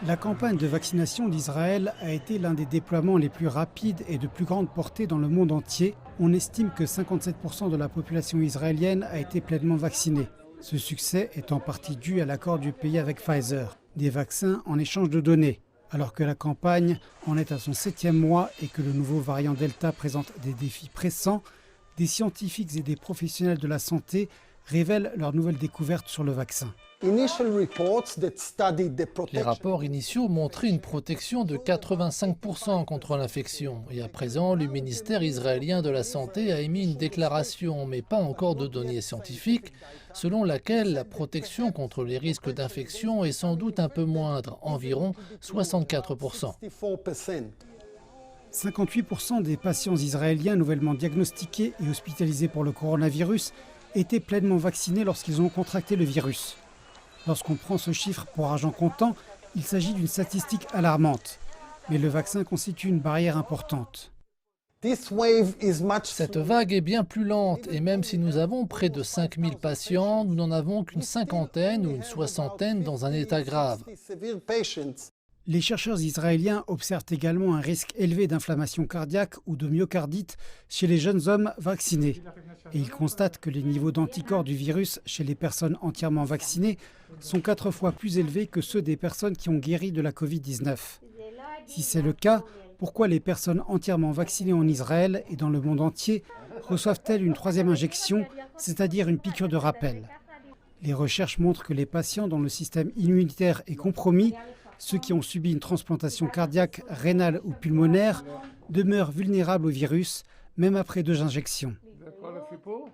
La campagne de vaccination d'Israël a été l'un des déploiements les plus rapides et de plus grande portée dans le monde entier. On estime que 57% de la population israélienne a été pleinement vaccinée. Ce succès est en partie dû à l'accord du pays avec Pfizer, des vaccins en échange de données. Alors que la campagne en est à son 7e mois et que le nouveau variant Delta présente des défis pressants, des scientifiques et des professionnels de la santé révèlent leurs nouvelles découvertes sur le vaccin. Les rapports initiaux montraient une protection de 85% contre l'infection. Et à présent, le ministère israélien de la Santé a émis une déclaration, mais pas encore de données scientifiques, selon laquelle la protection contre les risques d'infection est sans doute un peu moindre, environ 64%. 58% des patients israéliens nouvellement diagnostiqués et hospitalisés pour le coronavirus étaient pleinement vaccinés lorsqu'ils ont contracté le virus. Lorsqu'on prend ce chiffre pour argent comptant, il s'agit d'une statistique alarmante. Mais le vaccin constitue une barrière importante. Cette vague est bien plus lente et même si nous avons près de 5000 patients, nous n'en avons qu'une cinquantaine ou une soixantaine dans un état grave. Les chercheurs israéliens observent également un risque élevé d'inflammation cardiaque ou de myocardite chez les jeunes hommes vaccinés. Et ils constatent que les niveaux d'anticorps du virus chez les personnes entièrement vaccinées sont 4 fois plus élevés que ceux des personnes qui ont guéri de la Covid-19. Si c'est le cas, pourquoi les personnes entièrement vaccinées en Israël et dans le monde entier reçoivent-elles une 3e injection, c'est-à-dire une piqûre de rappel? Les recherches montrent que les patients dont le système immunitaire est compromis, ceux qui ont subi une transplantation cardiaque, rénale ou pulmonaire, demeurent vulnérables au virus, même après 2 injections.